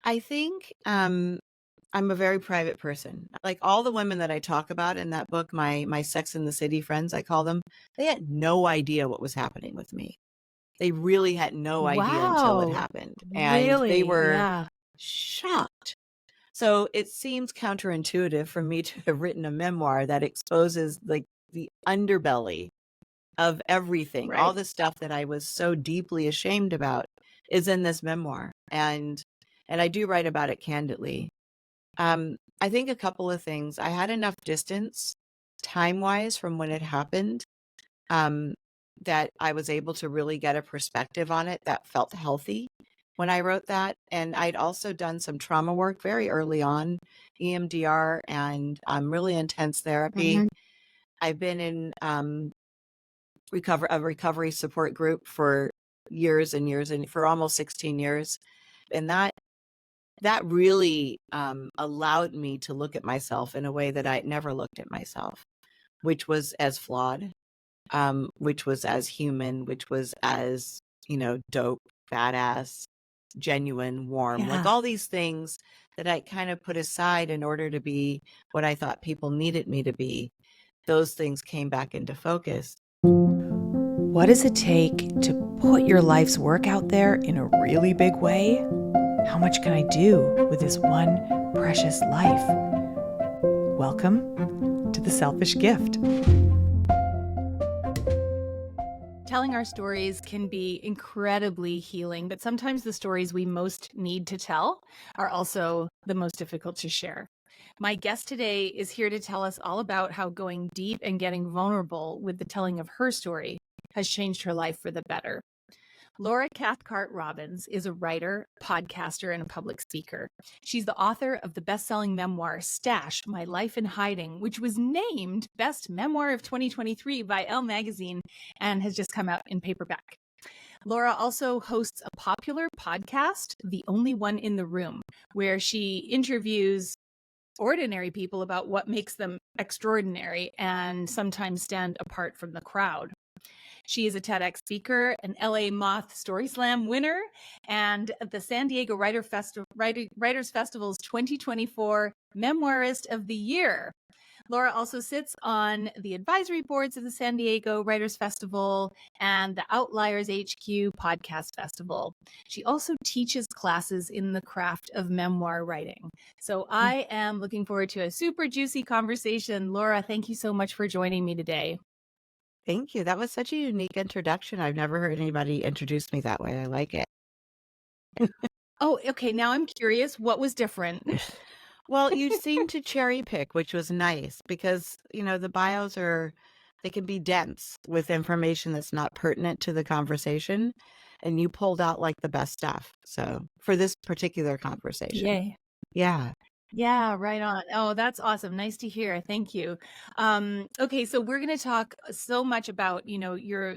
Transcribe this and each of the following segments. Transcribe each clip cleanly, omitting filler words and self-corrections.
I think I'm a very private person. Like all the women that I talk about in that book, my Sex in the City friends, I call them, they had no idea what was happening with me. They really had no idea until it Wow. happened, and they Really? were Yeah. shocked. So it seems counterintuitive for me to have written a memoir that exposes like the underbelly of everything. All Right. the stuff that I was so deeply ashamed about is in this memoir. And I do write about it candidly. I think a couple of things. I had enough distance time-wise from when it happened, um, that I was able to really get a perspective on it that felt healthy when I wrote that. And I'd also done some trauma work very early on, EMDR and really intense therapy. Mhm. I've been in a recovery support group for years and years and for almost 16 years. And that really allowed me to look at myself in a way that I'd never looked at myself, which was as flawed, which was as human, which was as, dope, badass, genuine, warm, like Yeah. all these things that I kind of put aside in order to be what I thought people needed me to be. Those things came back into focus. What does it take to put your life's work out there in a really big way? How much can I do with this one precious life? Welcome to The Selfish Gift. Telling our stories can be incredibly healing, but sometimes the stories we most need to tell are also the most difficult to share. My guest today is here to tell us all about how going deep and getting vulnerable with the telling of her story has changed her life for the better. Laura Cathcart Robbins is a writer, podcaster, and a public speaker. She's the author of the best-selling memoir, Stash, My Life in Hiding, which was named Best Memoir of 2023 by Elle magazine and has just come out in paperback. Laura also hosts a popular podcast, The Only One in the Room, where she interviews ordinary people about what makes them extraordinary and sometimes stand apart from the crowd. She is a TEDx speaker, an LA Moth Story Slam winner, and the San Diego Writers Festival's 2024 Memoirist of the Year. Laura also sits on the advisory boards of the San Diego Writers Festival and the Outliers HQ Podcast Festival. She also teaches classes in the craft of memoir writing. So I am looking forward to a super juicy conversation. Laura, thank you so much for joining me today. Thank you. That was such a unique introduction. I've never heard anybody introduce me that way. I like it. Oh, okay. Now I'm curious, what was different? Well, you seem to cherry pick, which was nice because, the bios they can be dense with information that's not pertinent to the conversation. And you pulled out like the best stuff. So for this particular conversation. Yay. Yeah. Yeah, right on. Oh, that's awesome. Nice to hear. Thank you. Okay, so we're going to talk so much about, your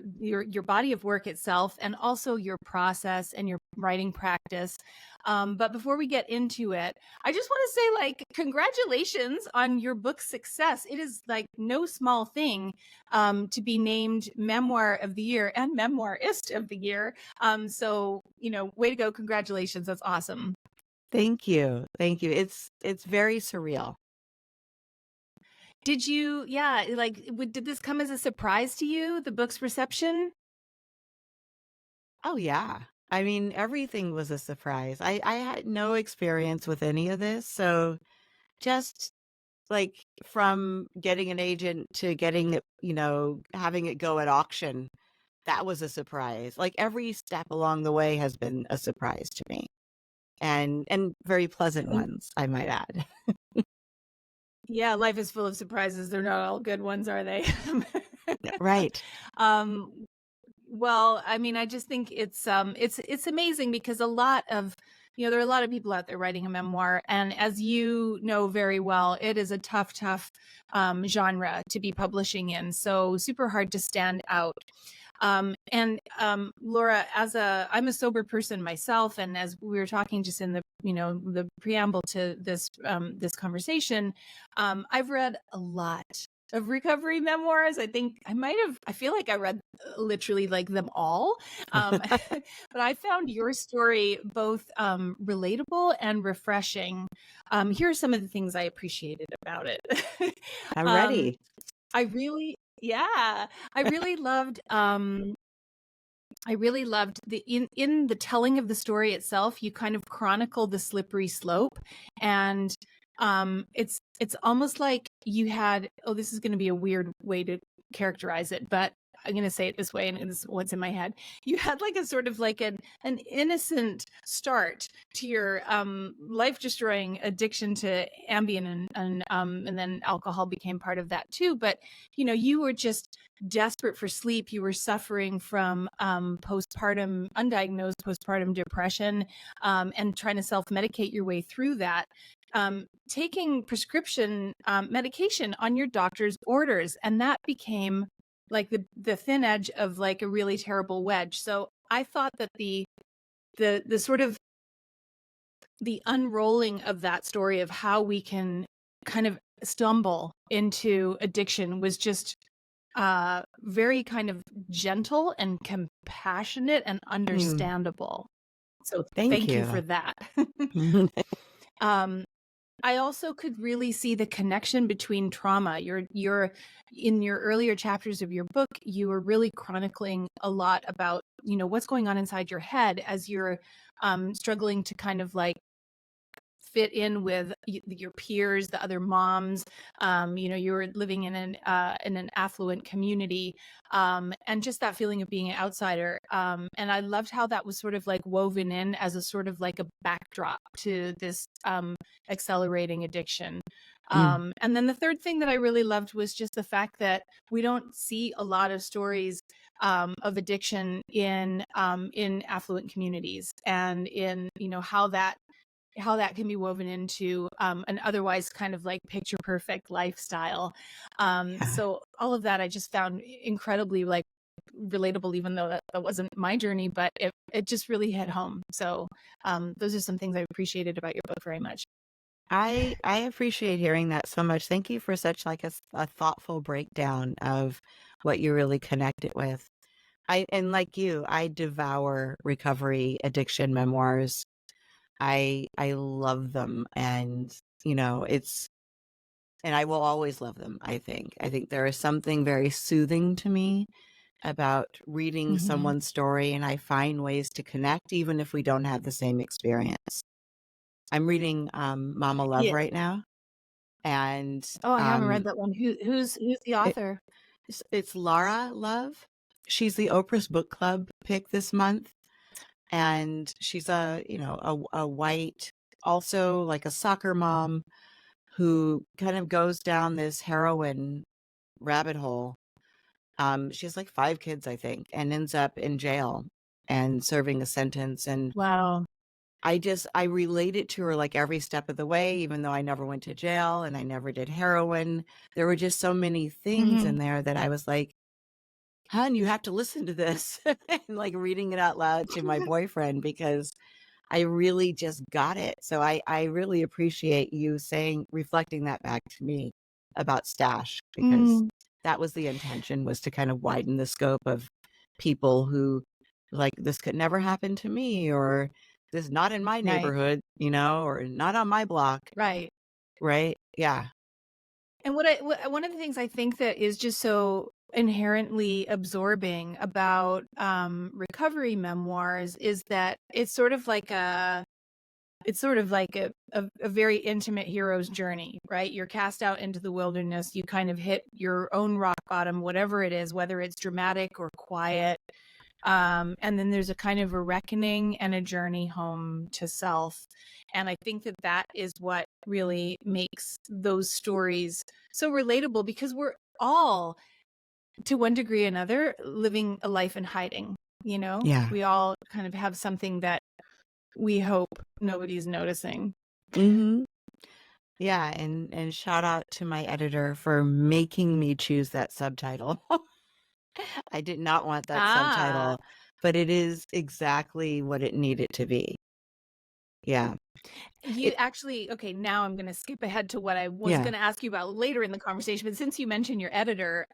body of work itself and also your process and your writing practice. But before we get into it, I just want to say congratulations on your book's success. It is like no small thing to be named Memoir of the Year and Memoirist of the Year. So, way to go. Congratulations. That's awesome. Thank you. Thank you. It's very surreal. Did you did this come as a surprise to you, the book's reception? Oh yeah. I mean, everything was a surprise. I had no experience with any of this. So just like from getting an agent to getting it, having it go at auction, that was a surprise. Like every step along the way has been a surprise to me. And very pleasant Mm, ones, I might add. yeah, life is full of surprises. They're not all good ones, are they? Right. Um, well, I mean, I just think it's amazing because a lot of there are a lot of people out there writing a memoir, and as you know very well, it is a tough genre to be publishing in. So super hard to stand out. Laura, I'm a sober person myself, and as we were talking just in the preamble to this conversation, I've read a lot of recovery memoirs. I think I feel like I read literally like them all. But I found your story both relatable and refreshing. Here are some of the things I appreciated about it. I'm um, ready. yeah, I really loved the in the telling of the story itself, you kind of chronicle the slippery slope. And it's almost like you had, oh, this is going to be a weird way to characterize it, but I'm going to say it this way, and this is what's in my head. You had like a sort of like an innocent start to your life destroying addiction to Ambien, and then alcohol became part of that too. But you were just desperate for sleep. You were suffering from undiagnosed postpartum depression, and trying to self-medicate your way through that, taking prescription medication on your doctor's orders. And that became like the thin edge of like a really terrible wedge. So I thought that the sort of the unrolling of that story of how we can kind of stumble into addiction was just very kind of gentle and compassionate and Mm, understandable. So thank thank you for you. that. um, I also could really see the connection between trauma. You're in your earlier chapters of your book, you were really chronicling a lot about, what's going on inside your head as you're struggling to kind of like fit in with your peers, the other moms. You were living in an affluent community, and just that feeling of being an outsider. And I loved how that was sort of like woven in as a sort of like a backdrop to this accelerating addiction. Mm, And then the third thing that I really loved was just the fact that we don't see a lot of stories of addiction in affluent communities, and in how that can be woven into an otherwise kind of like picture perfect lifestyle. yeah. So all of that I just found incredibly like relatable, even though that wasn't my journey, but it just really hit home. So those are some things I appreciated about your book very much. I appreciate hearing that so much. Thank you for such like a thoughtful breakdown of what you really connected with. And like you, I devour recovery addiction memoirs. I love them, and it's and I will always love them, I think. I think there is something very soothing to me about reading Mhm. someone's story, and I find ways to connect even if we don't have the same experience. I'm reading Mama Love Yeah. right now, and Oh, I haven't read um that one. Who's the it, author? it's Lara Love. She's the Oprah's book club pick this month, and she's a white, also like a soccer mom who kind of goes down this heroin rabbit hole. She has like 5 kids, I think, and ends up in jail and serving a sentence. And Wow. I related to her like every step of the way, even though I never went to jail and I never did heroin. There were just so many things Hmm. in there that I was like, "Hun, you have to listen to this." And like reading it out loud to my boyfriend because I really just got it. So I really appreciate you reflecting that back to me about Stash, because Mm, that was the intention, was to kind of widen the scope of people who like, this could never happen to me, or this is not in my right, neighborhood, or not on my block. right. Right. Yeah. And one of the things I think that is just so inherently absorbing about recovery memoirs is that it's sort of like a very intimate hero's journey, right? You're cast out into the wilderness. You kind of hit your own rock bottom, whatever it is, whether it's dramatic or quiet. And then there's a kind of a reckoning and a journey home to self. And I think that that is what really makes those stories so relatable, because we're all, to one degree or another, living a life in hiding. Yeah. We all kind of have something that we hope nobody's noticing. Hmm. Yeah. And shout out to my editor for making me choose that subtitle. I did not want that Ah, subtitle, but it is exactly what it needed to be. Yeah. You It actually, okay, now I'm going to skip ahead to what I was yeah. going to ask you about later in the conversation. But since you mentioned your editor,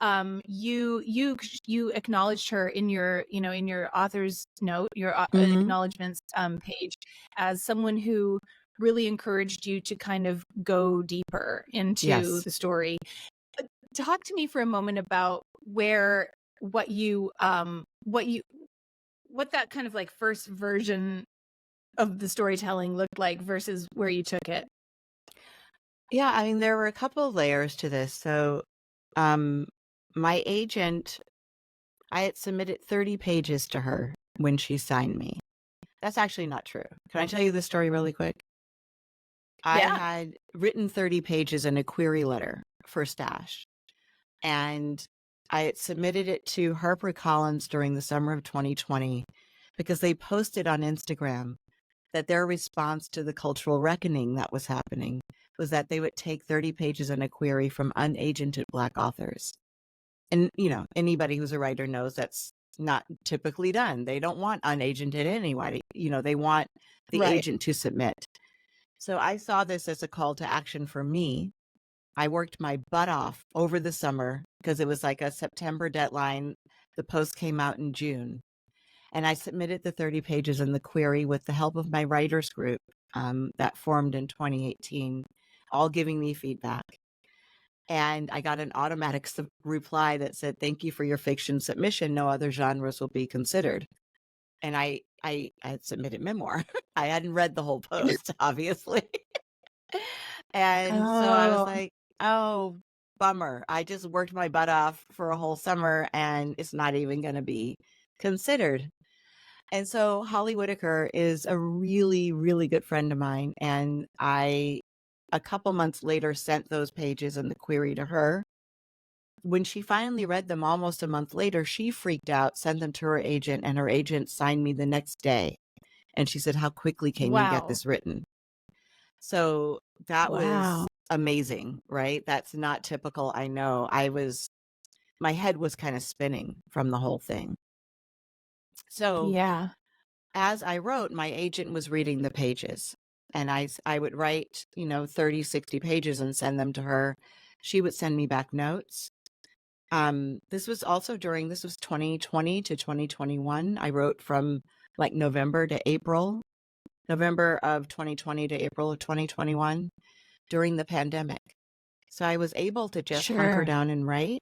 you acknowledged her in your, in your author's note, your Mhm. acknowledgments page, as someone who really encouraged you to kind of go deeper into Yes. the story. Talk to me for a moment about where what you what that kind of like first version of the storytelling looked like versus where you took it. Yeah, I mean, there were a couple of layers to this. So, um, my agent, I had submitted 30 pages to her when she signed me. That's actually not true. Can I tell you the story really quick? I Yeah. had written 30 pages in a query letter for Stash, and I had submitted it to HarperCollins during the summer of 2020 because they posted on Instagram that their response to the cultural reckoning that was happening was that they would take 30 pages in a query from unagented Black authors. And, anybody who's a writer knows that's not typically done. They don't want unagented anybody. They want the Right. agent to submit. So I saw this as a call to action for me. I worked my butt off over the summer because it was like a September deadline. The post came out in June. And I submitted the 30 pages in the query with the help of my writers group that formed in 2018, all giving me feedback. And I got an automatic reply that said, "Thank you for your fiction submission. No other genres will be considered." And I had submitted memoir. I hadn't read the whole post, obviously. And so I was Oh, like, oh, bummer. I just worked my butt off for a whole summer and it's not even going to be considered. And so Holly Whitaker is a really, really good friend of mine. And a couple months later, sent those pages in the query to her. When she finally read them almost a month later, she freaked out, sent them to her agent, and her agent signed me the next day. And she said, "How quickly can you get wow. this written?" So that Wow. was amazing, right? That's not typical. I know. My head was kind of spinning from the whole thing. So Yeah. as I wrote, my agent was reading the pages, and I would write, 30, 60 pages and send them to her. She would send me back notes. This was 2020 to 2021. I wrote from like November of 2020 to April of 2021 during the pandemic. So I was able to just hunker Sure. down and write,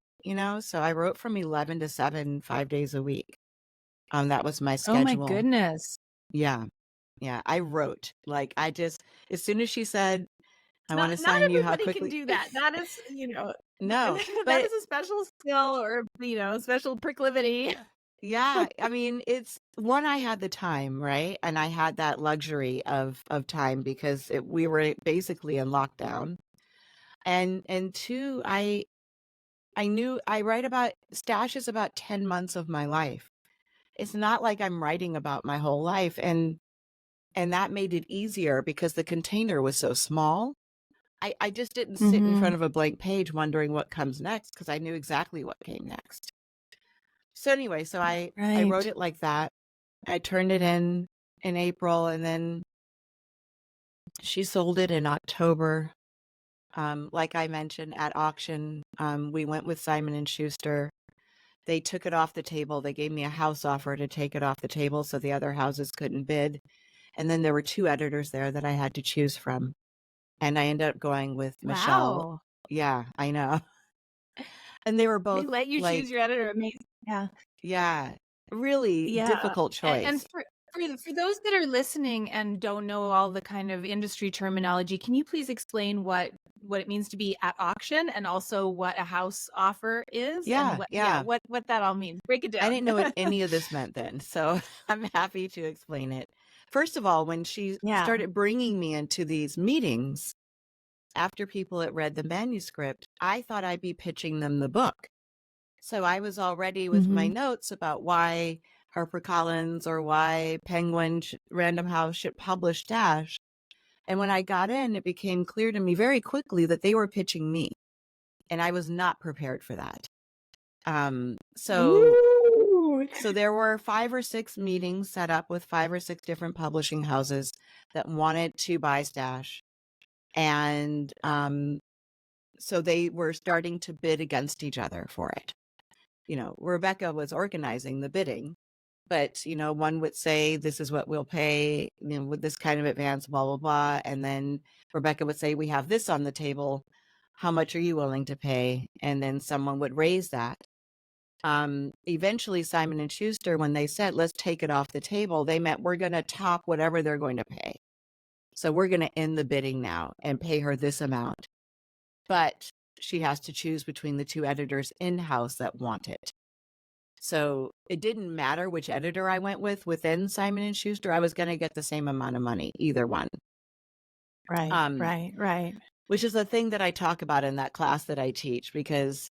so I wrote from 11 to 7, 5 days a week. That was my Oh my schedule. goodness. Yeah. Yeah. I wrote like, as soon as she said, "I want to Not sign you," how everybody can quickly, do that. That is, no, that but is a special skill or, special proclivity. yeah, I mean, it's one, I had the time, right? And I had that luxury of time because we were basically in lockdown. And two, I knew I write about Stash is about 10 months of my life. It's not like I'm writing about my whole life, and that made it easier because the container was so small. I just didn't sit in Mm-hmm. front of a blank page wondering what comes next because I knew exactly what came next. So anyway, so I wrote Right. it like that. I turned it in April, and then she sold it in October. Like I mentioned, at auction, we went with Simon and Schuster. They took it off the table. They gave me a house offer to take it off the table so the other houses couldn't bid. And then there were two editors there that I had to choose from. And I ended up going with Michelle. Wow. Yeah, I know. And they were They both let you like, choose your editor. Amazing. Yeah. yeah, really Yeah. difficult And choice. for those that are listening and don't know all the kind of industry terminology, can you please explain what it means to be at auction and also what a house offer is and Yeah, yeah. what that all means? Break it I down. didn't know what any of this meant then, so I'm happy to explain it. First of all, when she Yeah. started bringing me into these meetings, after people had read the manuscript, I thought I'd be pitching them the book. So I was all ready with my Mm-hmm. notes about why HarperCollins or why Penguin Random House should publish Dash. And when I got in, it became clear to me very quickly that they were pitching me, and I was not prepared for that. So Ooh. So there were 5 or 6 meetings set up with 5 or 6 different publishing houses that wanted to buy Stash. And so they were starting to bid against each other for it. Rebecca was organizing the bidding, but, one would say, this is what we'll pay, with this kind of advance, blah, blah, blah. And then Rebecca would say, we have this on the table. How much are you willing to pay? And then someone would raise that. Eventually Simon and Schuster, when they said, let's take it off the table, they meant we're going to top whatever they're going to pay. So we're going to end the bidding now and pay her this amount. But she has to choose between the 2 editors in-house that want it. So it didn't matter which editor I went with within Simon and Schuster. I was going to get the same amount of money, either one. Right, right. Which is the thing that I talk about in that class that I teach, because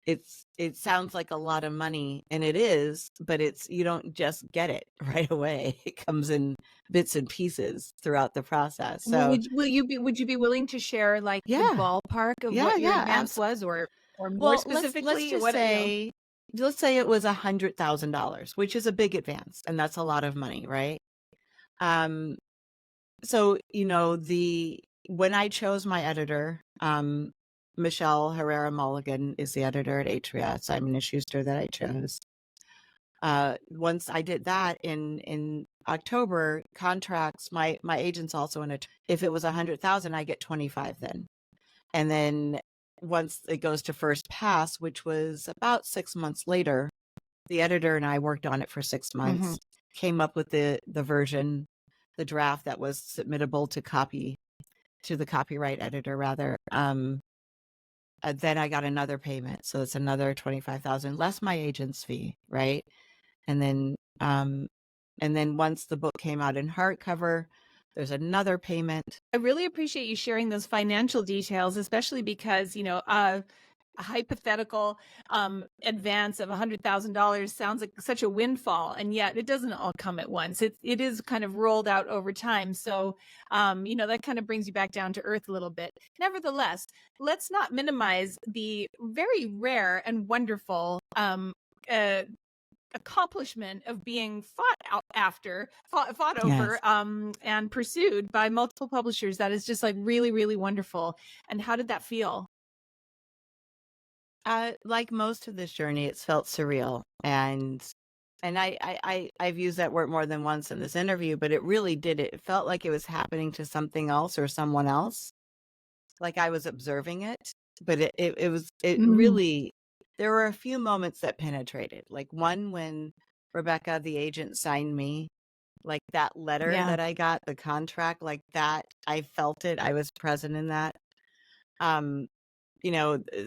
it sounds like a lot of money, and it is, but you don't just get it right away. It comes in bits and pieces throughout the process. So would you be willing to share the ballpark of what your advance was, or more specifically, let's say it was $100,000, which is a big advance, and that's a lot of money, right? So when I chose my editor, Michelle Herrera Mulligan is the editor at Atria, Simon & Schuster, that I chose. Once I did that in October, contracts, my agent's also in it. If it was 100,000, I get 25 then. And then once it goes to first pass, which was about 6 months later, the editor and I worked on it for 6 months, came up with the version, the draft that was submittable to the copyright editor, rather. Then I got another payment. So it's another 25,000 less my agent's fee. Right. And then once the book came out in hardcover, there's another payment. I really appreciate you sharing those financial details, especially because, a hypothetical advance of $100,000 sounds like such a windfall, and yet it doesn't all come at once. It is kind of rolled out over time. So, that kind of brings you back down to earth a little bit. Nevertheless, let's not minimize the very rare and wonderful accomplishment of being fought over and pursued by multiple publishers. That is just really, really wonderful. And how did that feel? Like most of this journey, it's felt surreal, and I've used that word more than once in this interview, but it really did. It felt like it was happening to something else or someone else, like I was observing it. But it really, there were a few moments that penetrated. Like one when Rebecca, the agent, signed me, like that letter that I got, the contract, like that, I felt it. I was present in that.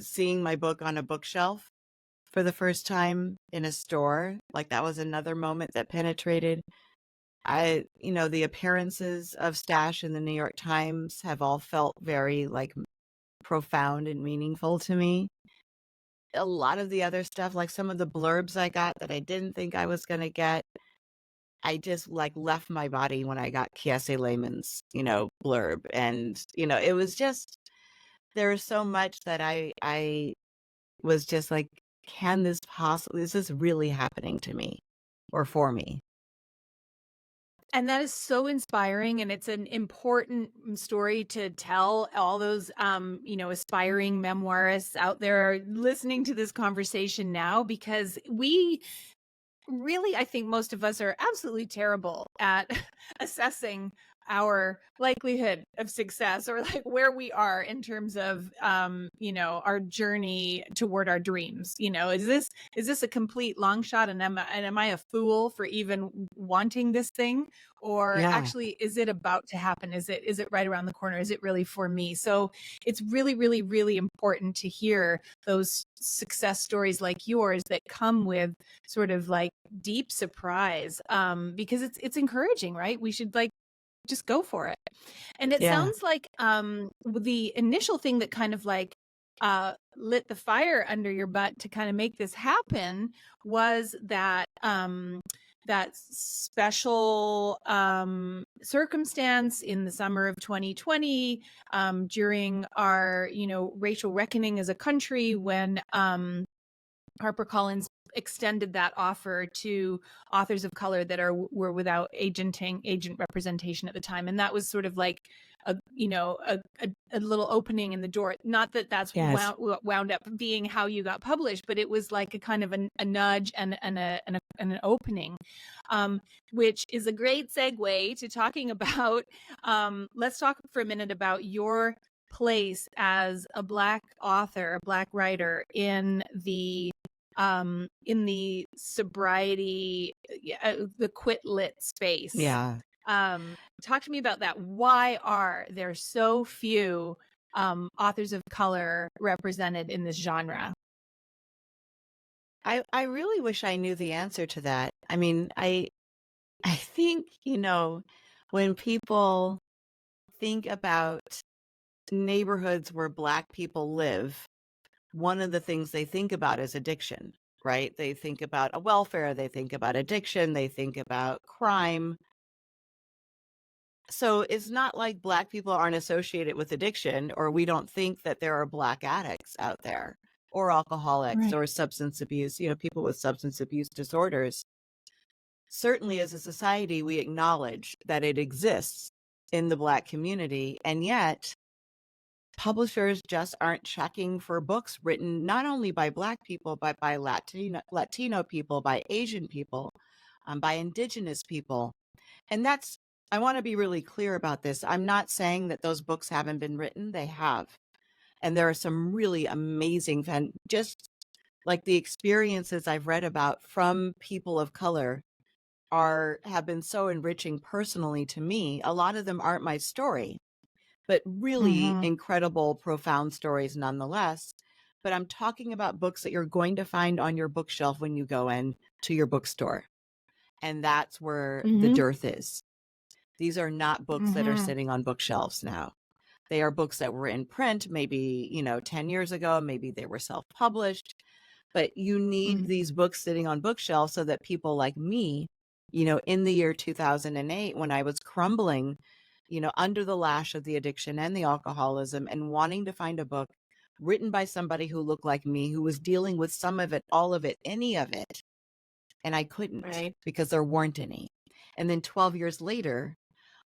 Seeing my book on a bookshelf for the first time in a store, like that was another moment that penetrated. The appearances of Stash in the New York Times have all felt very profound and meaningful to me. A lot of the other stuff, like some of the blurbs I got that I didn't think I was going to get, I just left my body when I got Kiese Lehman's, blurb. And, it was just, there was so much that I was just like, can this possibly, is this really happening to me or for me? And that is so inspiring, and it's an important story to tell all those, aspiring memoirists out there listening to this conversation now, because we really, I think most of us are absolutely terrible at assessing our likelihood of success, or where we are in terms of our journey toward our dreams. Is this a complete long shot, and am I a fool for even wanting this thing, or actually is it about to happen? Is it right around the corner? Is it really for me? So it's really, really, really important to hear those success stories like yours that come with sort of deep surprise, because it's encouraging, right? We should just go for it. And it sounds like the initial thing that kind of lit the fire under your butt to kind of make this happen was that that special circumstance in the summer of 2020, during our racial reckoning as a country, when HarperCollins extended that offer to authors of color that were without agent representation at the time, and that was sort of like a little opening in the door. Not that that's Yes. wound up being how you got published, but it was like a kind of a nudge and an opening, which is a great segue to talking about. Let's talk for a minute about your place as a Black author, a Black writer in the sobriety, the quit lit space. Yeah. Talk to me about that. Why are there so few authors of color represented in this genre? I really wish I knew the answer to that. I mean, I think, when people think about neighborhoods where Black people live, one of the things they think about is addiction, right? They think about a welfare, they think about addiction, they think about crime. So it's not like Black people aren't associated with addiction, or we don't think that there are Black addicts out there, or alcoholics, Right. or substance abuse, people with substance abuse disorders. Certainly, as a society, we acknowledge that it exists in the Black community, and yet publishers just aren't checking for books written not only by Black people, but by Latino people, by Asian people, by Indigenous people. And I want to be really clear about this. I'm not saying that those books haven't been written. They have. And there are some really amazing, just like the experiences I've read about from people of color have been so enriching personally to me. A lot of them aren't my story, but really incredible, profound stories nonetheless. But I'm talking about books that you're going to find on your bookshelf when you go in to your bookstore. And that's where the dearth is. These are not books that are sitting on bookshelves now. They are books that were in print maybe, 10 years ago, maybe they were self-published, but you need these books sitting on bookshelves so that people like me, in the year 2008, when I was crumbling, under the lash of the addiction and the alcoholism and wanting to find a book written by somebody who looked like me, who was dealing with some of it, all of it, any of it. And I couldn't, Right. because there weren't any. And then 12 years later,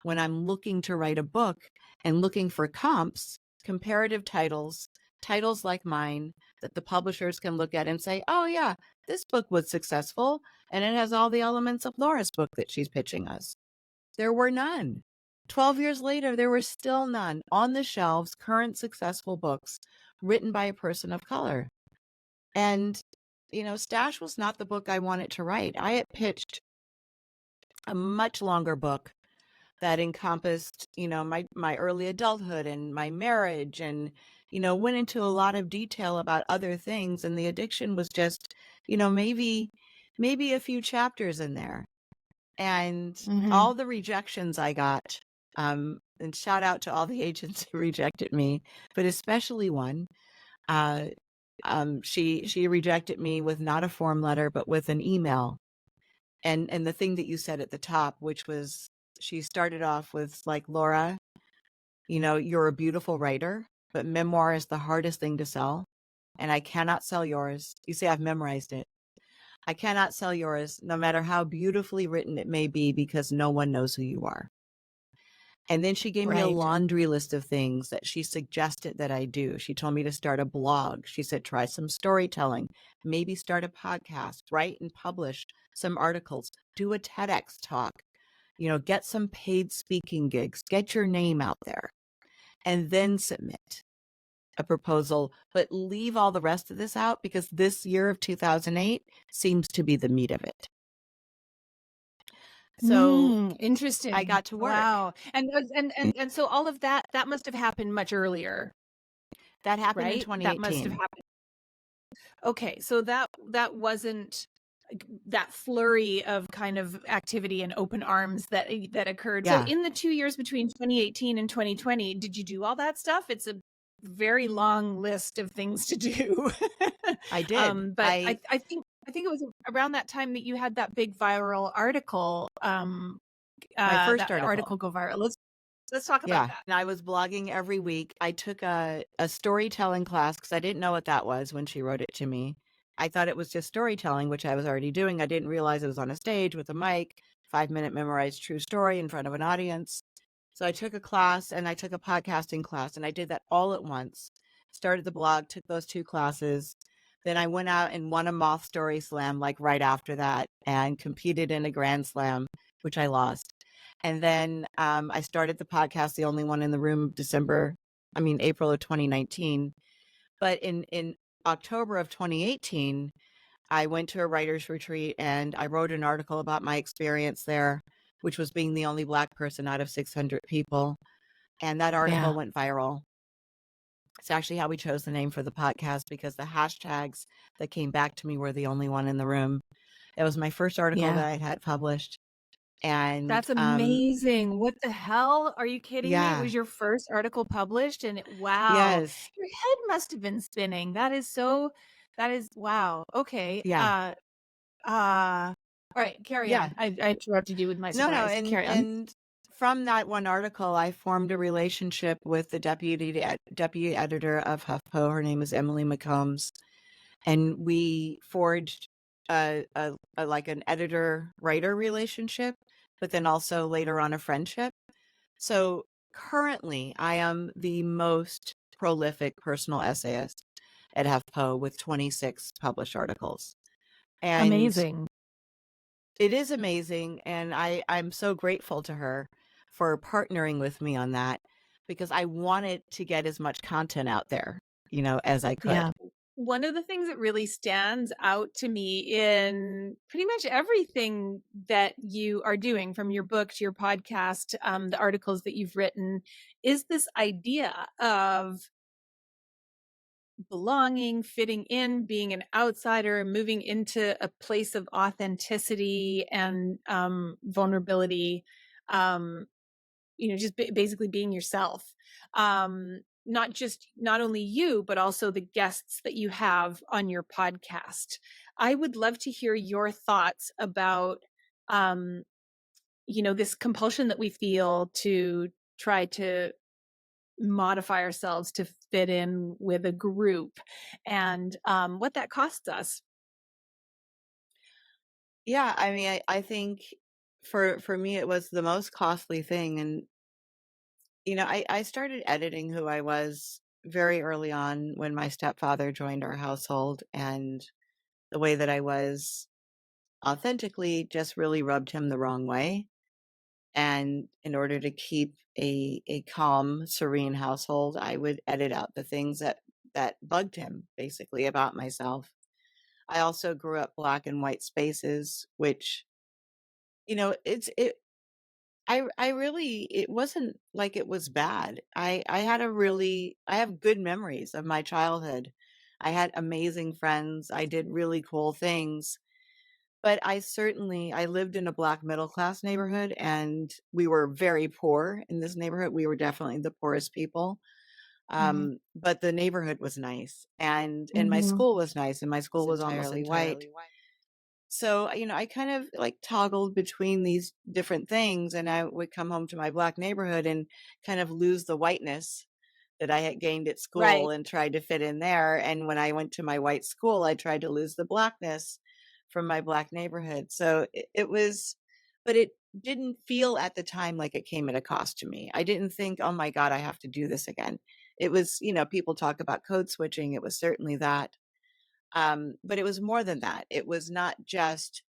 when I'm looking to write a book and looking for comps, comparative titles like mine that the publishers can look at and say, oh yeah, this book was successful and it has all the elements of Laura's book that she's pitching us. There were none. 12 years later, there were still none on the shelves, current successful books written by a person of color. And, Stash was not the book I wanted to write. I had pitched a much longer book that encompassed, my early adulthood and my marriage, and, went into a lot of detail about other things. And the addiction was just, maybe a few chapters in there. And all the rejections I got, and shout out to all the agents who rejected me, but especially one, she rejected me with not a form letter, but with an email. And the thing that you said at the top, which was, she started off with like, Laura, you're a beautiful writer, but memoir is the hardest thing to sell. And I cannot sell yours. You see, I've memorized it. I cannot sell yours, no matter how beautifully written it may be, because no one knows who you are. And then she gave me a laundry list of things that she suggested that I do. She told me to start a blog. She said, try some storytelling, maybe start a podcast, write and publish some articles, do a TEDx talk, get some paid speaking gigs, get your name out there, and then submit a proposal, but leave all the rest of this out, because this year of 2008 seems to be the meat of it. So interesting. I got to work. Wow. And so all of that must have happened much earlier. That happened in right? 2018. That must have happened. Okay, so that wasn't that flurry of kind of activity and open arms that occurred. Yeah. So in the 2 years between 2018 and 2020, did you do all that stuff? It's a very long list of things to do. I did. But I think it was around that time that you had that big viral article. My first article go viral. Let's talk about that. And I was blogging every week. I took a storytelling class because I didn't know what that was when she wrote it to me. I thought it was just storytelling, which I was already doing. I didn't realize it was on a stage with a mic, 5-minute memorized true story in front of an audience. So I took a class and I took a podcasting class and I did that all at once. Started the blog, took those 2 classes. Then I went out and won a Moth Story Slam like right after that and competed in a Grand Slam, which I lost. And then I started the podcast, The Only One in the Room, April of 2019. But in October of 2018, I went to a writer's retreat and I wrote an article about my experience there, which was being the only Black person out of 600 people. And that article Yeah. went viral. It's actually how we chose the name for the podcast because the hashtags that came back to me were The Only One in the Room. It was my first article Yeah. that I had published. And That's amazing. What the hell? Are you kidding me? It yeah, was your first article published wow. yes, Your head must have been spinning. That is wow. Okay. yeah, All right, carry yeah. on. I interrupted you with my No, no, surprise. and Carry on. and from that one article, I formed a relationship with the deputy editor of HuffPo. Her name is Emily McCombs, and we forged a like an editor-writer relationship, but then also later on a friendship. So currently, I am the most prolific personal essayist at HuffPo with 26 published articles. And Amazing. it is amazing, and I'm so grateful to her for partnering with me on that because I wanted to get as much content out there, as I could. Yeah. One of the things that really stands out to me in pretty much everything that you are doing, from your book to your podcast, the articles that you've written, is this idea of belonging, fitting in, being an outsider, moving into a place of authenticity and vulnerability. Um, just basically being yourself. Not only you, but also the guests that you have on your podcast. I would love to hear your thoughts about, this compulsion that we feel to try to modify ourselves to fit in with a group, and what that costs us. Yeah, I think for me it was the most costly thing. And I started editing who I was very early on when my stepfather joined our household, and the way that I was authentically just really rubbed him the wrong way. And in order to keep a calm, serene household, I would edit out the things that bugged him basically about myself. I also grew up Black and white spaces, which, it's it I really, it wasn't like it was bad. I have good memories of my childhood. I had amazing friends. I did really cool things. But I lived in a Black middle class neighborhood, and we were very poor in this neighborhood. We were definitely the poorest people. Mhm. But the neighborhood was nice, and my Mhm. school was nice, and my school was all Entirely mostly white. So, I kind of like toggled between these different things, and I would come home to my Black neighborhood and kind of lose the whiteness that I had gained at school Right. and tried to fit in there. And when I went to my white school, I tried to lose the Blackness from my Black neighborhood. So it was, but it didn't feel at the time like it came at a cost to me. I didn't think, oh my God, I have to do this again. It was, people talk about code switching. It was certainly that. But it was more than that. It was not just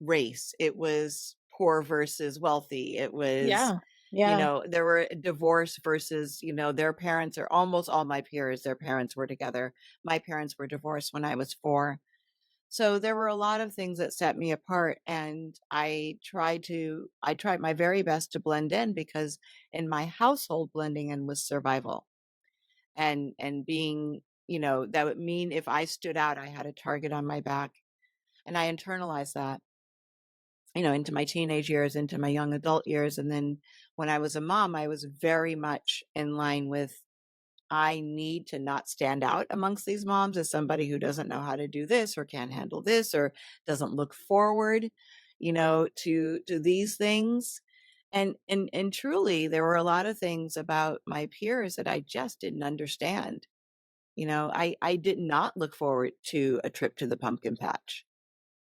race. It was poor versus wealthy. It was, Yeah. Yeah. there were divorce versus, their parents, or almost all my peers, their parents were together. My parents were divorced when I was 4. So there were a lot of things that set me apart. And I tried my very best to blend in, because in my household, blending in was survival. And being, that would mean if I stood out, I had a target on my back. And I internalized that, into my teenage years, into my young adult years. And then when I was a mom, I was very much in line with, I need to not stand out amongst these moms as somebody who doesn't know how to do this, or can't handle this, or doesn't look forward, to these things. And truly there were a lot of things about my peers that I just didn't understand. I did not look forward to a trip to the pumpkin patch.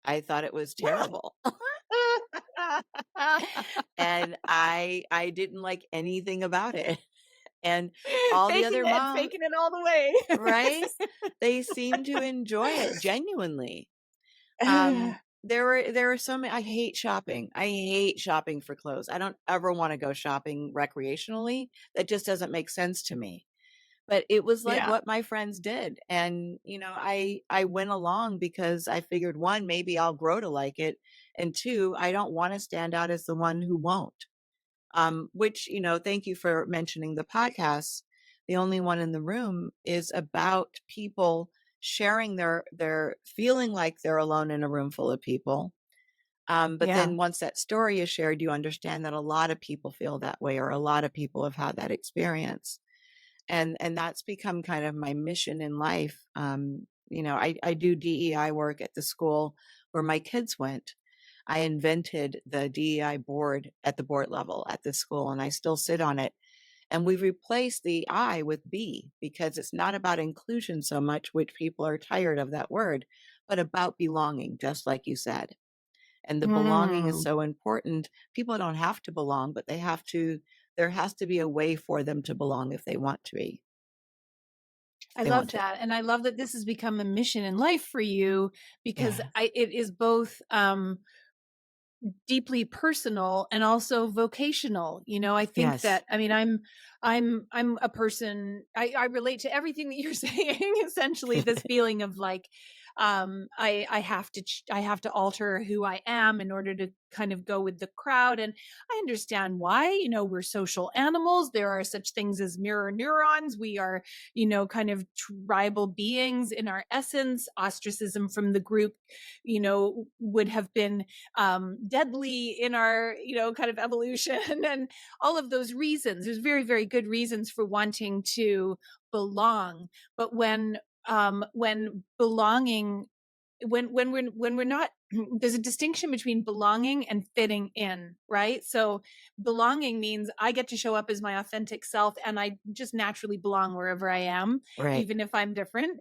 I thought it was terrible. And I didn't like anything about it. And all the other moms, Faking it all the way. right? They seemed to enjoy it genuinely. There were so many. I hate shopping. I hate shopping for clothes. I don't ever want to go shopping recreationally. That just doesn't make sense to me. But it was like Yeah. what my friends did. And, I went along because I figured, one, maybe I'll grow to like it. And two, I don't want to stand out as the one who won't. Which, thank you for mentioning the podcast. The Only One in the Room is about people sharing their feeling like they're alone in a room full of people. But Yeah. then once that story is shared, you understand that a lot of people feel that way, or a lot of people have had that experience. And that's become kind of my mission in life. I do DEI work at the school where my kids went. I invented the DEI board at the board level at this school, and I still sit on it. And we've replaced the I with B because it's not about inclusion so much, which people are tired of that word, but about belonging, just like you said. And the belonging is Mm. so important. People don't have to belong, but there has to be a way for them to belong if they want to be. I They love want to. that. And I love that this has become a mission in life for you because Yeah. it is both deeply personal and also vocational. I think Yes. that, I mean, I'm a person, I relate to everything that you're saying, essentially this feeling of like, I have to, I have to alter who I am in order to kind of go with the crowd. And I understand why, we're social animals. There are such things as mirror neurons. We are, kind of tribal beings in our essence. Ostracism from the group, would have been deadly in our, kind of evolution and all of those reasons. There's very, very good reasons for wanting to belong. But when belonging, when we're not, there's a distinction between belonging and fitting in, right? So belonging means I get to show up as my authentic self and I just naturally belong wherever I am, Right. even if I'm different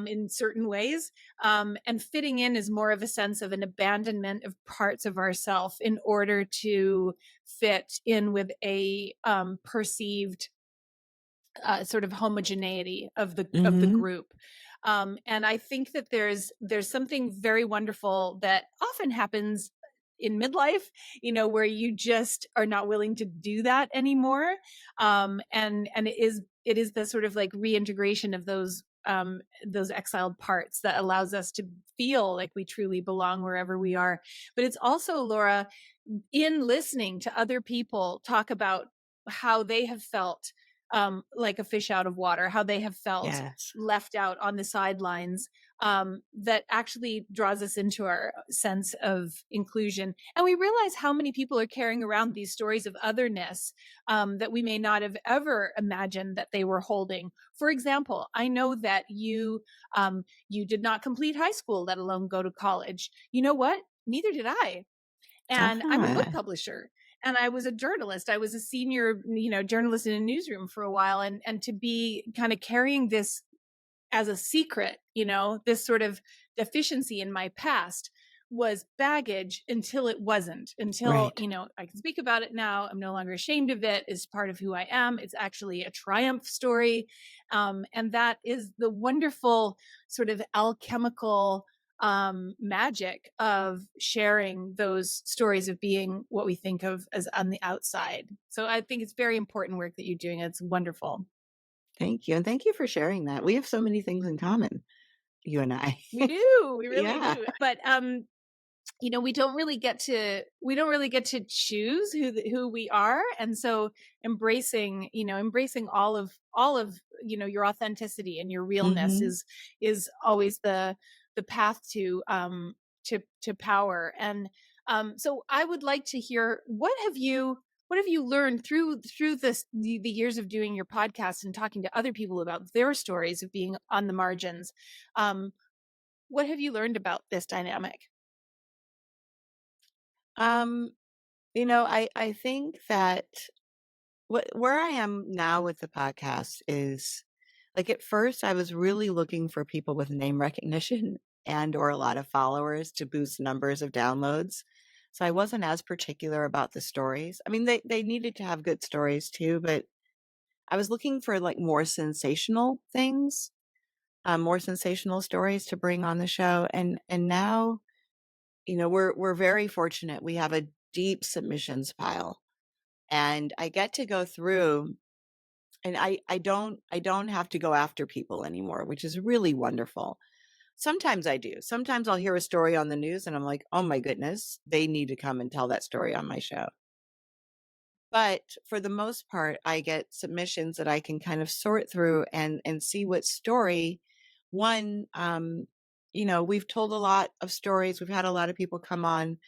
in certain ways. And fitting in is more of a sense of an abandonment of parts of ourself in order to fit in with a perceived sort of homogeneity of the Mm-hmm. group. And I think that there's something very wonderful that often happens in midlife, where you just are not willing to do that anymore. And it is the sort of like reintegration of those exiled parts that allows us to feel like we truly belong wherever we are. But it's also, Laura, in listening to other people talk about how they have felt like a fish out of water, how they have felt Yes. left out on the sidelines, that actually draws us into our sense of inclusion. And we realize how many people are carrying around these stories of otherness that we may not have ever imagined that they were holding. For example, I know that you did not complete high school, let alone go to college. You know what? Neither did I. And I'm a book Uh-huh. publisher and I was a journalist. I was a senior, journalist in a newsroom for a while. And to be kind of carrying this as a secret, this sort of deficiency in my past was baggage until it wasn't, until, Right. I can speak about it now. I'm no longer ashamed of it. It's part of who I am. It's actually a triumph story. And that is the wonderful sort of alchemical magic of sharing those stories of being what we think of as on the outside. So I think it's very important work that you're doing. It's wonderful. Thank you. And thank you for sharing that. We have so many things in common, you and I. We do. We really Yeah. do. But we don't really get to choose who we are, and so embracing all of your authenticity and your realness Mm-hmm. is always the path to power. And so I would like to hear, what have you learned through the years of doing your podcast and talking to other people about their stories of being on the margins. What have you learned about this dynamic? Um, I think that where I am now with the podcast is Like at first, I was really looking for people with name recognition and or a lot of followers to boost numbers of downloads. So I wasn't as particular about the stories. I mean, they needed to have good stories too, but I was looking for like more sensational things, more sensational stories to bring on the show. And now, we're very fortunate. We have a deep submissions pile, and I get to go through, and I don't have to go after people anymore, which is really wonderful. Sometimes I do. Sometimes I'll hear a story on the news and I'm like, oh my goodness, they need to come and tell that story on my show. But for the most part, I get submissions that I can kind of sort through and see what story. One, we've told a lot of stories. We've had a lot of people come on,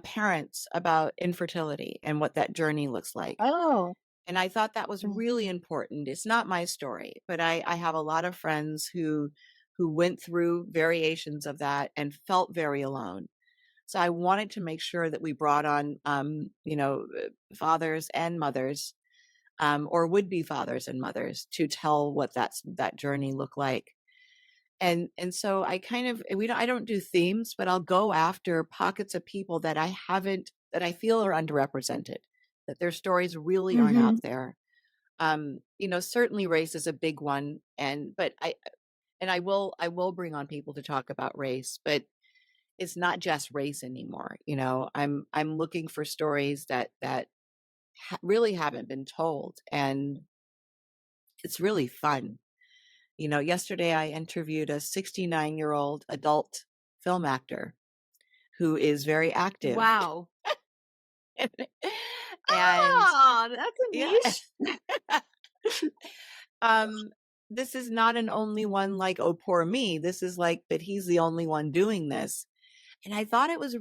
parents about infertility and what that journey looks like. Oh. And I thought that was Mm. really important. It's not my story, but I have a lot of friends who went through variations of that and felt very alone. So I wanted to make sure that we brought on, fathers and mothers, or would be fathers and mothers to tell what that journey looked like. And so I don't do themes, but I'll go after pockets of people that I feel are underrepresented, that their stories really aren't Mm-hmm. out there. Certainly race is a big one, but I will bring on people to talk about race, but it's not just race anymore. I'm looking for stories that really haven't been told, and it's really fun. Yesterday I interviewed a 69-year-old adult film actor who is very active. Wow. And Oh, that's a yeah, niche. um, this is not an only one like, oh, poor me. This is like, but he's the only one doing this. And I thought it was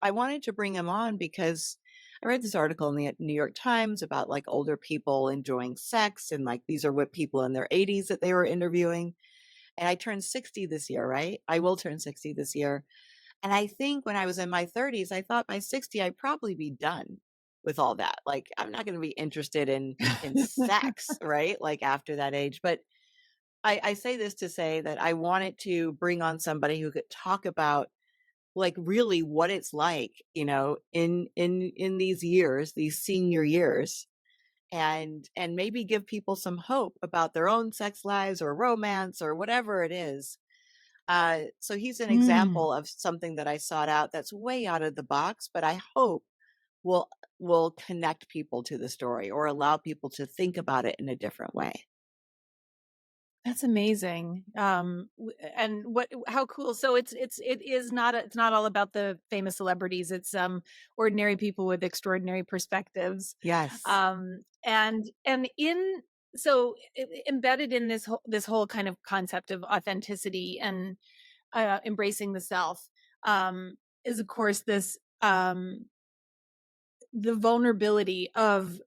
I wanted to bring him on because I read this article in the New York Times about like older people enjoying sex, and like these are what people in their 80s that they were interviewing. And I turned 60 this year, right? I will turn 60 this year. And I think when I was in my 30s, I thought by 60, I'd probably be done with all that. Like, I'm not going to be interested in sex, right? Like after that age. But I say this to say that I wanted to bring on somebody who could talk about like really what it's like, in these years, these senior years, and maybe give people some hope about their own sex lives or romance or whatever it is. So he's an Mm. example of something that I sought out that's way out of the box, but I hope will will connect people to the story or allow people to think about it in a different way. That's amazing. And how cool. So it's not all about the famous celebrities. It's ordinary people with extraordinary perspectives. Yes. And embedded in this whole kind of concept of authenticity and embracing the self, is of course this, the vulnerability of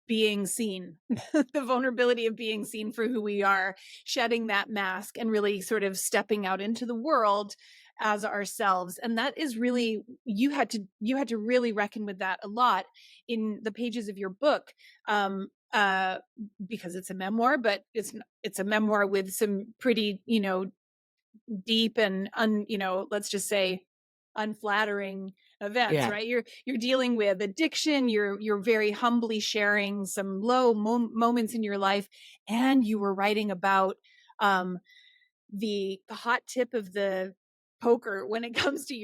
being seen, the vulnerability of being seen for who we are, shedding that mask and really sort of stepping out into the world as ourselves. And that is really, you had to really reckon with that a lot in the pages of your book. um because it's a memoir, but it's a memoir with some pretty, deep and let's just say unflattering events, Yeah. right? You're dealing with addiction, you're very humbly sharing some low moments in your life, and you were writing about um the hot tip of the poker when it comes to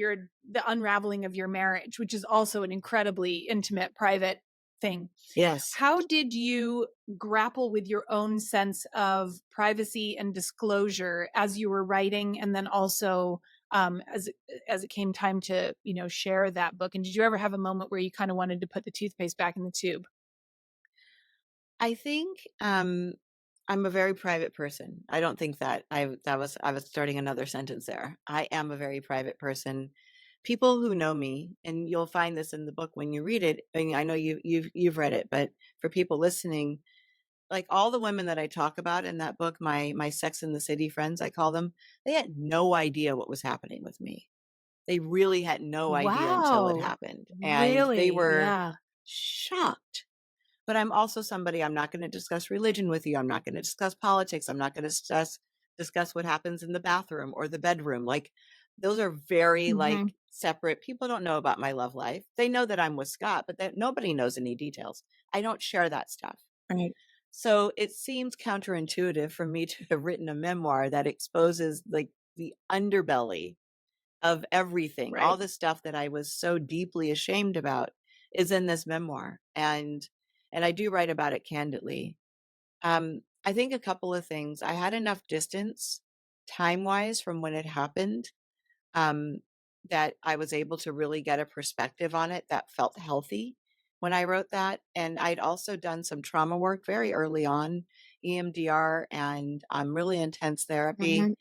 the unraveling of your marriage, which is also an incredibly intimate, private thing. Yes. How did you grapple with your own sense of privacy and disclosure as you were writing, and then also as it came time to share that book? And did you ever have a moment where you kind of wanted to put the toothpaste back in the tube? I think I'm a very private person. I don't think that I was starting another sentence there. I am a very private person. People who know me, and you'll find this in the book when you read it. I mean, I know you've read it, but for people listening, like all the women that I talk about in that book, my Sex in the City friends, I call them, they had no idea what was happening with me. They really had no idea until it Wow. happened, and they Really? were Yeah. shocked. but I'm also somebody, I'm not going to discuss religion with you. I'm not going to discuss politics. I'm not going to discuss what happens in the bathroom or the bedroom. Like those are very like Hmm. separate. People don't know about my love life. They know that I'm with Scott, but that nobody knows any details. I don't share that stuff. Right. So it seems counterintuitive for me to have written a memoir that exposes like the underbelly of everything. All Right. the stuff that I was so deeply ashamed about is in this memoir. And I do write about it candidly. I think a couple of things. I had enough distance time-wise from when it happened, um, that I was able to really get a perspective on it that felt healthy when I wrote that. And I'd also done some trauma work very early on, EMDR and really intense therapy. Hmm.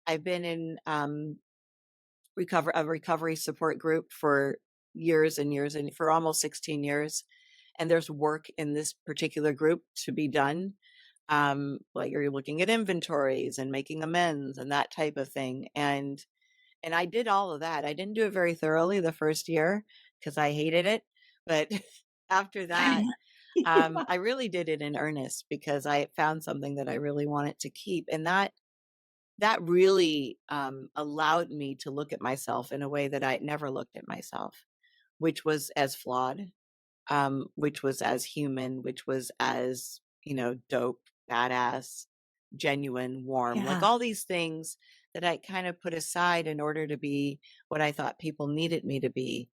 I've been in a recovery support group for years and years and for almost 16 years. And there's work in this particular group to be done. Like you're looking at inventories and making amends and that type of thing. And I did all of that. I didn't do it very thoroughly the first year because I hated it. But after that, Yeah. I really did it in earnest because I found something that I really wanted to keep. And that really allowed me to look at myself in a way that I never looked at myself, which was as flawed, which was as human, which was as, dope, badass, genuine, warm, like Yeah. all these things that I kind of put aside in order to be what I thought people needed me to be.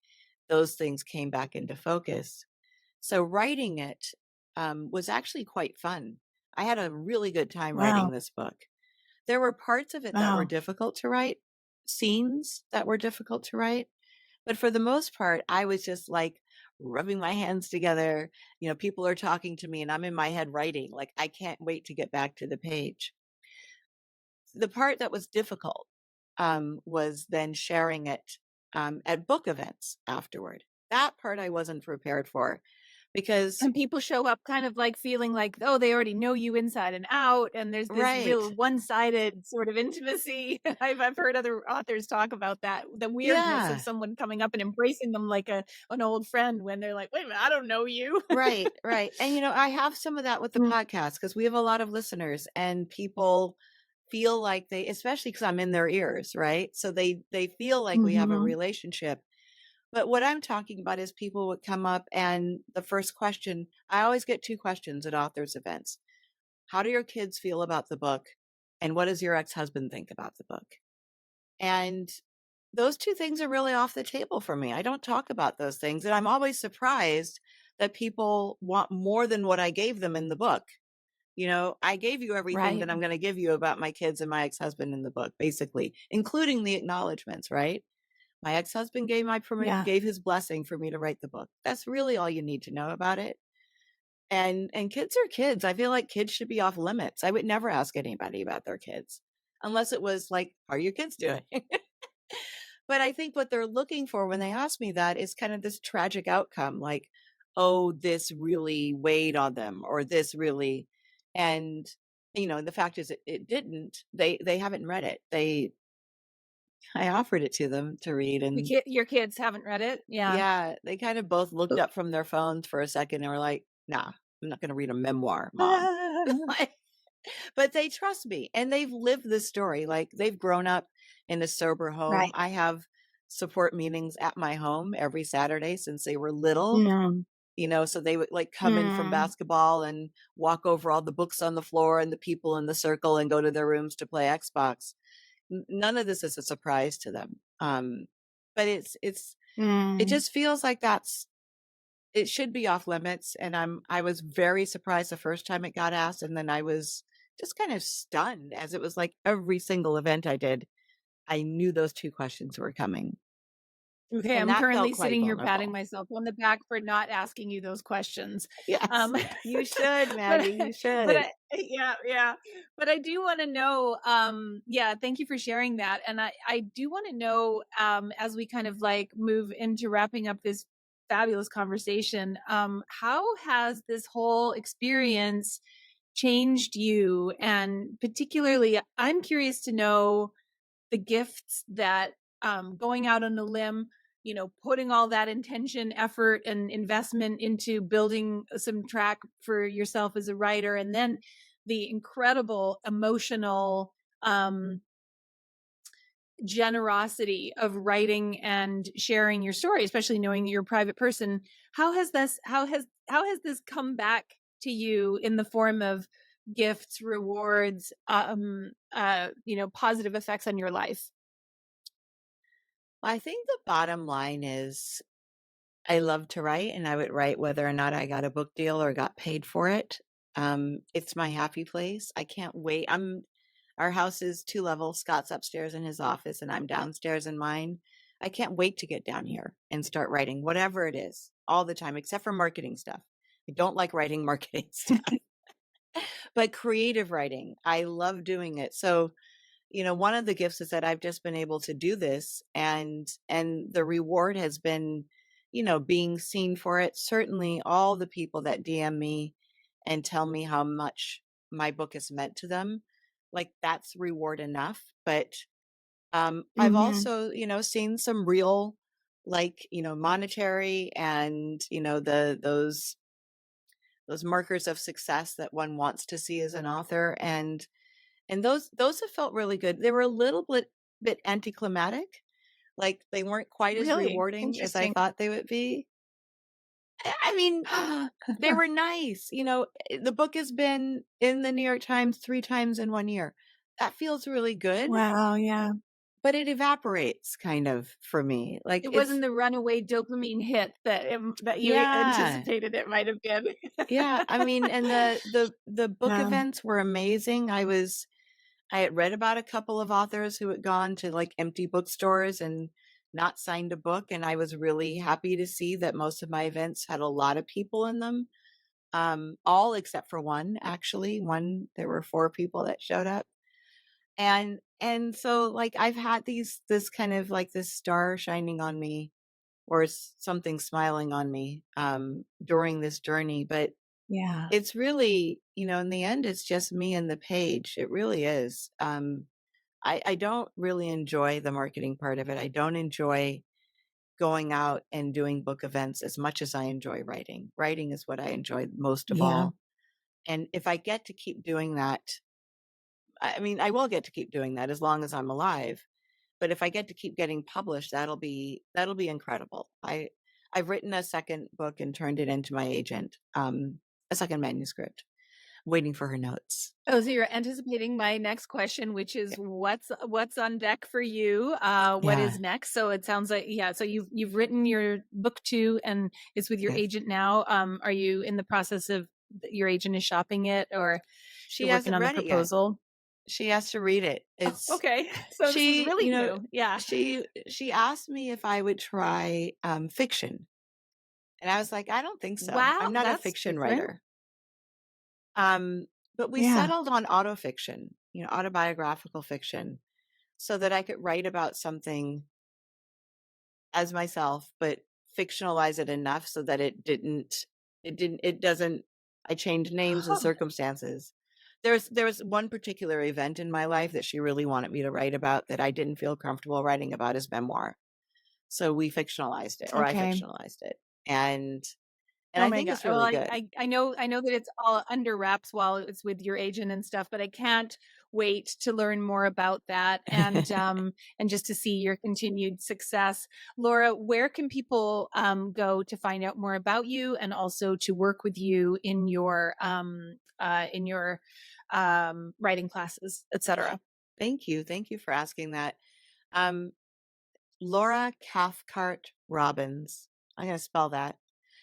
Those things came back into focus. So writing it was actually quite fun. I had a really good time writing Wow. this book. There were parts of it that were Wow. difficult to write, scenes that were difficult to write, but for the most part, I was just like rubbing my hands together. People are talking to me and I'm in my head writing, like I can't wait to get back to the page. The part that was difficult was then sharing it at book events afterward. That part I wasn't prepared for because, And people show up kind of like feeling like, oh, they already know you inside and out. And there's this right. real one-sided sort of intimacy. I've heard other authors talk about that, the weirdness of Yeah. someone coming up and embracing them like an old friend when they're like, wait a minute, I don't know you. Right, right. And I have some of that with the Mm. podcast because we have a lot of listeners and people feel like they, especially because I'm in their ears, right? So they feel like we have a Mhm. relationship. But what I'm talking about is people would come up and the first question, I always get two questions at authors events. How do your kids feel about the book? And what does your ex-husband think about the book? And those two things are really off the table for me. I don't talk about those things. And I'm always surprised that people want more than what I gave them in the book. I gave you everything Right. that I'm going to give you about my kids and my ex-husband in the book, basically, including the acknowledgments, right? My ex-husband Yeah. gave his blessing for me to write the book. That's really all you need to know about it. And kids are kids. I feel like kids should be off limits. I would never ask anybody about their kids unless it was like, how are your kids doing? But I think what they're looking for when they ask me that is kind of this tragic outcome, like, oh, this really weighed on them, or this really, and the fact is, it didn't. They haven't read it. I offered it to them to read, and Your kids haven't read it? Yeah. yeah, they kind of both looked up from their phones for a second and were like, "Nah, I'm not going to read a memoir, mom." Like, but they trust me and they've lived this story. Like they've grown up in a sober home. Right. I have support meetings at my home every Saturday since they were little, No. so they would like come in from Mm. basketball and walk over all the books on the floor and the people in the circle and go to their rooms to play Xbox. None of this is a surprise to them. But it Mm. just feels like it should be off limits. And I was very surprised the first time it got asked. And then I was just kind of stunned as it was like every single event I did, I knew those two questions were coming. Okay, And I'm that currently felt quite sitting here patting vulnerable. myself on the back for not asking you those questions. Yes, Um, you should, but Maggie, you but should. yeah, yeah. But I do want to know, yeah, thank you for sharing that. And I do want to know, as we kind of like move into wrapping up this fabulous conversation, how has this whole experience changed you? And particularly, I'm curious to know the gifts that going out on a limb putting all that intention, effort, and investment into building some track for yourself as a writer, and then the incredible emotional generosity of writing and sharing your story, especially knowing that you're a private person. How has this come back to you in the form of gifts, rewards, positive effects on your life? I think the bottom line is I love to write, and I would write whether or not I got a book deal or got paid for it. It's my happy place. I can't wait. Our house is 2 levels. Scott's upstairs in his office, and I'm downstairs in mine. I can't wait to get down here and start writing whatever it is all the time, except for marketing stuff. I don't like writing marketing stuff, but creative writing, I love doing it. So, one of the gifts is that I've just been able to do this, and the reward has been, being seen for it. Certainly all the people that DM me and tell me how much my book has meant to them, like that's reward enough. But I've Mm-hmm. also, seen some real, like, monetary and, those markers of success that one wants to see as an author. And those have felt really good. They were a little bit anticlimactic. Like they weren't quite as Really rewarding as I interesting. thought they would be. I mean, they were nice. The book has been in the New York Times 3 times in 1 year. That feels really good, Wow, yeah. but it evaporates kind of for me. Like It it's wasn't the runaway dopamine hit that you yeah. anticipated it might have been. Yeah, I mean, and the book Yeah. events were amazing. I had read about a couple of authors who had gone to like empty bookstores and not signed a book. And I was really happy to see that most of my events had a lot of people in them. All except for one, actually. One, there were 4 people that showed up. And so like I've had this kind of like this star shining on me or something smiling on me during this journey. But Yeah. it's really, in the end, it's just me and the page. It really is. I don't really enjoy the marketing part of it. I don't enjoy going out and doing book events as much as I enjoy writing. Writing is what I enjoy most of Yeah. all. And if I get to keep doing that, I mean, I will get to keep doing that as long as I'm alive. But if I get to keep getting published, that'll be incredible. I've written a second book and turned it into my agent, a second manuscript, waiting for her notes. Oh, so you're anticipating my next question, which is what's on deck for you? What Yeah. is next? So it sounds like, yeah. So you've written your book 2, and it's with your Yes. agent now. Are you in the process of your agent is shopping it, or She you're working hasn't on the read it yet. proposal? She has to read it. Oh, It's okay. So this is she, really new. Yeah. she asked me if I would try fiction. And I was like, I don't think so. Wow, I'm not a that's fiction different. writer. Um, but we Yeah. settled on autofiction, autobiographical fiction, so that I could write about something as myself, but fictionalize it enough so that it doesn't, I changed names and Oh, circumstances. There was one particular event in my life that she really wanted me to write about that I didn't feel comfortable writing about as memoir. So we fictionalized it, or I okay. fictionalized it. And Oh I my think God. it's Well, really good. I know that it's all under wraps while it's with your agent and stuff, but I can't wait to learn more about that and just to see your continued success. Laura, where can people go to find out more about you and also to work with you in your writing classes, etc.? Thank you. Thank you for asking that. Um, Laura Cathcart Robbins. I'm going to spell that.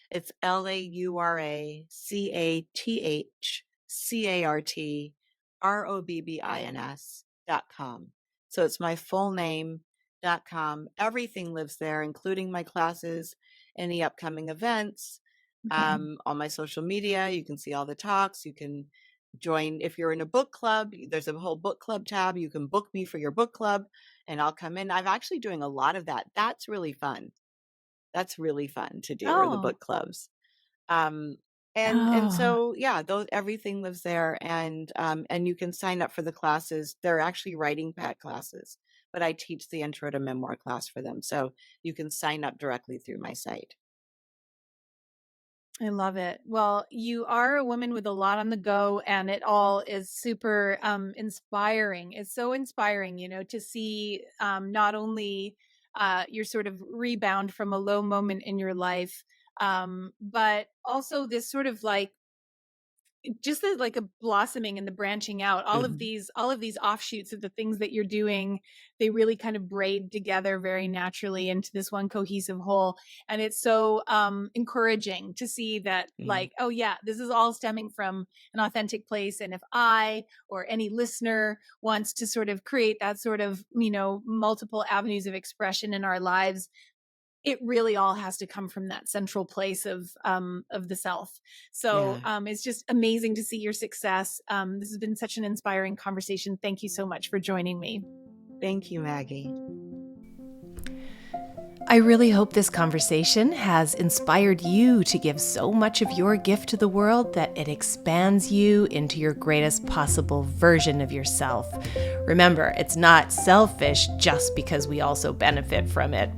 It's LauraCathcartRobbins.com. So it's my full name.com. Everything lives there, including my classes, any upcoming events, Okay. on my social media. You can see all the talks. You can join if you're in a book club. There's a whole book club tab. You can book me for your book club and I'll come in. I'm actually doing a lot of that. That's really fun. That's really fun to do, or the Oh, book clubs. Um, and oh, so yeah, those everything lives there, and you can sign up for the classes. They're actually writing pad classes, but I teach the intro to memoir class for them. So you can sign up directly through my site. I love it. Well, you are a woman with a lot on the go, and it all is super inspiring. It's so inspiring, to see not only your sort of rebound from a low moment in your life, but also this sort of like just like a blossoming and the branching out, all of these offshoots of the things that you're doing, they really kind of braid together very naturally into this one cohesive whole. And it's so encouraging to see that, like, oh yeah, this is all stemming from an authentic place. And if I or any listener wants to sort of create that sort of, multiple avenues of expression in our lives, it really all has to come from that central place of the self. So it's just amazing to see your success. This has been such an inspiring conversation. Thank you so much for joining me. Thank you, Maggie. I really hope this conversation has inspired you to give so much of your gift to the world that it expands you into your greatest possible version of yourself. Remember, it's not selfish just because we also benefit from it.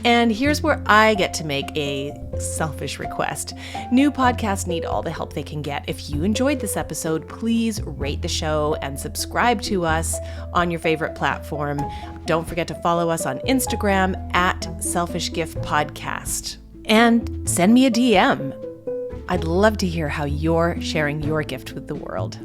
And here's where I get to make a selfish request. New podcasts need all the help they can get. If you enjoyed this episode, please rate the show and subscribe to us on your favorite platform. Don't forget to follow us on Instagram at Selfish Gift Podcast. And send me a DM. I'd love to hear how you're sharing your gift with the world.